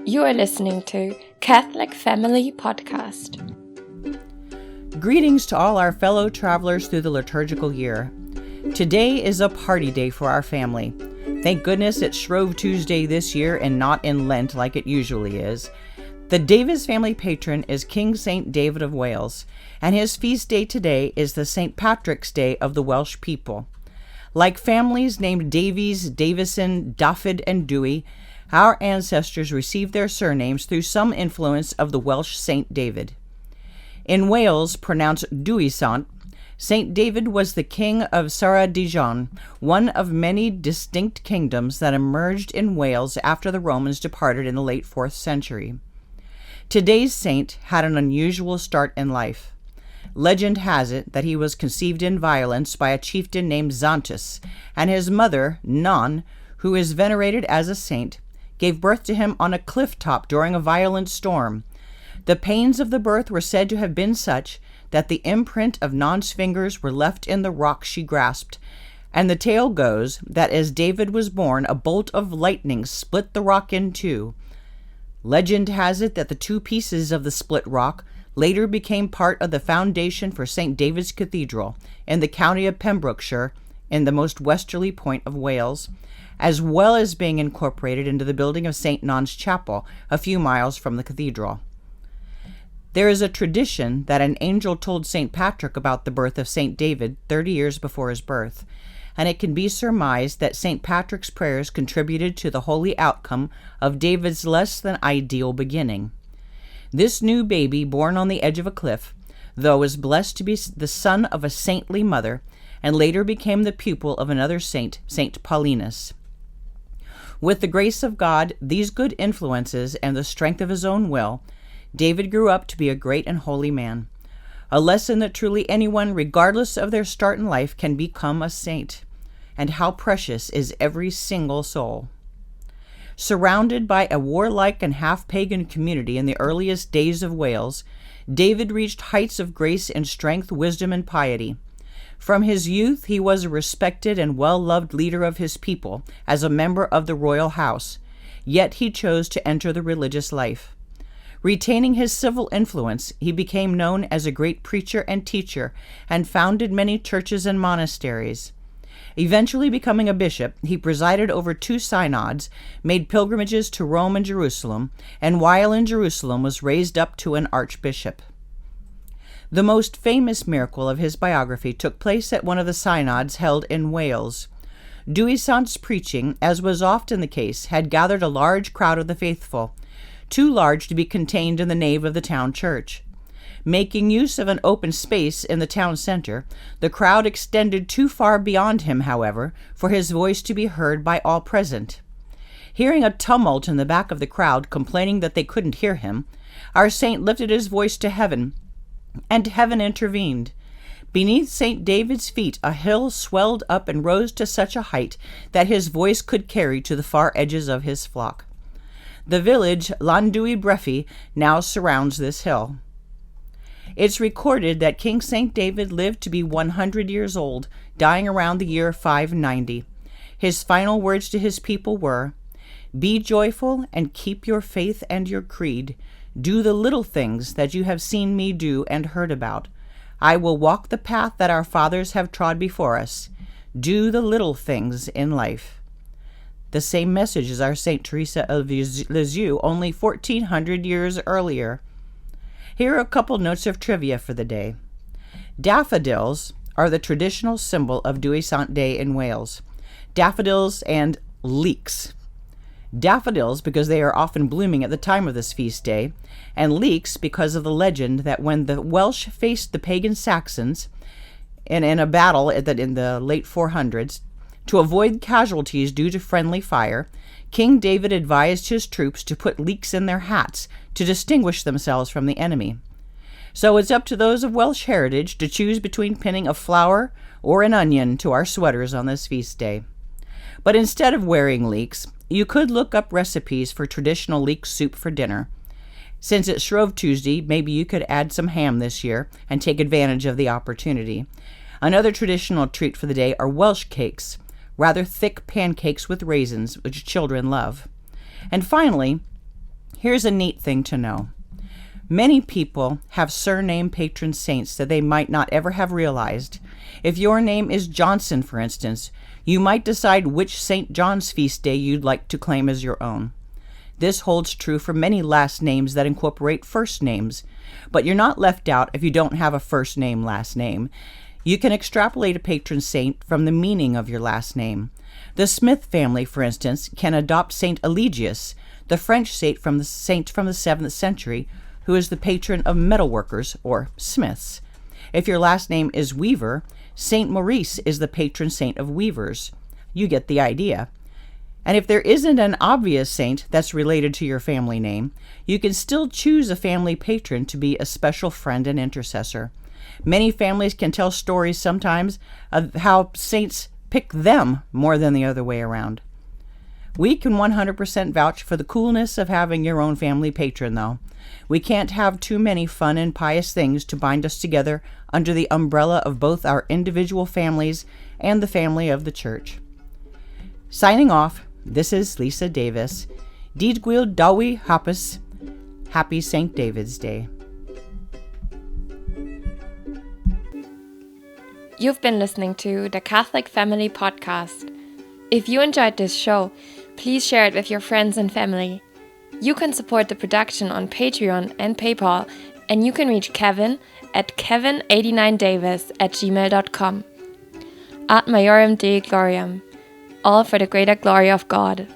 You are listening to Catholic Family Podcast. Greetings to all our fellow travelers through the liturgical year. Today is a party day for our family. Thank goodness it's Shrove Tuesday this year and not in Lent like it usually is. The Davis family patron is King St. David of Wales, and his feast day today is the St. Patrick's Day of the Welsh people. Like families named Davies, Davison, Dafydd, and Dewy, our ancestors received their surnames through some influence of the Welsh Saint David. In Wales, pronounced Dewy Sant, Saint David was the king of Ceredigion, one of many distinct kingdoms that emerged in Wales after the Romans departed in the late 4th century. Today's saint had an unusual start in life. Legend has it that he was conceived in violence by a chieftain named Xantus, and his mother, Non, who is venerated as a saint, gave birth to him on a cliff top during a violent storm. The pains of the birth were said to have been such that the imprint of Non's fingers were left in the rock she grasped, and the tale goes that as David was born, a bolt of lightning split the rock in two. Legend has it that the two pieces of the split rock later became part of the foundation for St. David's Cathedral in the county of Pembrokeshire, in the most westerly point of Wales, as well as being incorporated into the building of St. Non's Chapel, a few miles from the cathedral. There is a tradition that an angel told St. Patrick about the birth of St. David 30 years before his birth, and it can be surmised that St. Patrick's prayers contributed to the holy outcome of David's less than ideal beginning. This new baby, born on the edge of a cliff, though was blessed to be the son of a saintly mother, and later became the pupil of another saint, St. Paulinus. With the grace of God, these good influences, and the strength of his own will, David grew up to be a great and holy man. A lesson that truly anyone, regardless of their start in life, can become a saint. And how precious is every single soul. Surrounded by a warlike and half-pagan community in the earliest days of Wales, David reached heights of grace and strength, wisdom, and piety. From his youth, he was a respected and well-loved leader of his people as a member of the royal house, yet he chose to enter the religious life. Retaining his civil influence, he became known as a great preacher and teacher and founded many churches and monasteries. Eventually becoming a bishop, he presided over 2 synods, made pilgrimages to Rome and Jerusalem, and while in Jerusalem was raised up to an archbishop. The most famous miracle of his biography took place at one of the synods held in Wales. Dewy Sant's preaching, as was often the case, had gathered a large crowd of the faithful, too large to be contained in the nave of the town church. Making use of an open space in the town center, the crowd extended too far beyond him, however, for his voice to be heard by all present. Hearing a tumult in the back of the crowd complaining that they couldn't hear him, our saint lifted his voice to heaven, and heaven intervened. Beneath St. David's feet a hill swelled up and rose to such a height that his voice could carry to the far edges of his flock. The village Llanddewi Brefi now surrounds this hill. It's recorded that King St. David lived to be 100 years old, dying around the year 590. His final words to his people were, "Be joyful and keep your faith and your creed. Do the little things that you have seen me do and heard about. I will walk the path that our fathers have trod before us. Do the little things in life." The same message as our St. Teresa of Lisieux only 1400 years earlier. Here are a couple notes of trivia for the day. Daffodils are the traditional symbol of Dewy Sant Day in Wales. Daffodils and leeks. Daffodils because they are often blooming at the time of this feast day, and leeks because of the legend that when the Welsh faced the pagan Saxons in a battle in the late 400s, to avoid casualties due to friendly fire, King David advised his troops to put leeks in their hats to distinguish themselves from the enemy. So it's up to those of Welsh heritage to choose between pinning a flower or an onion to our sweaters on this feast day. But instead of wearing leeks, you could look up recipes for traditional leek soup for dinner. Since it's Shrove Tuesday, maybe you could add some ham this year and take advantage of the opportunity. Another traditional treat for the day are Welsh cakes, rather thick pancakes with raisins, which children love. And finally, Here's a neat thing to know. Many people have surname patron saints that they might not ever have realized. If your name is Johnson, for instance, you might decide which St. John's feast day you'd like to claim as your own. This holds true for many last names that incorporate first names, but you're not left out if you don't have a first name, last name. You can extrapolate a patron saint from the meaning of your last name. The Smith family, for instance, can adopt Saint Eligius, the French saint from the 7th century, who is the patron of metalworkers, or smiths. If your last name is Weaver, Saint Maurice is the patron saint of weavers. You get the idea. And if there isn't an obvious saint that's related to your family name, you can still choose a family patron to be a special friend and intercessor. Many families can tell stories sometimes of how saints pick them more than the other way around. We can 100% vouch for the coolness of having your own family patron, though. We can't have too many fun and pious things to bind us together under the umbrella of both our individual families and the family of the church. Signing off, this is Lisa Davis. Dídgwyl Dewy Hapus. Happy St. David's Day. You've been listening to the Catholic Family Podcast. If you enjoyed this show, please share it with your friends and family. You can support the production on Patreon and PayPal, and you can reach Kevin at kevin89davis@gmail.com. Ad Maiorem Dei Gloriam, all for the greater glory of God.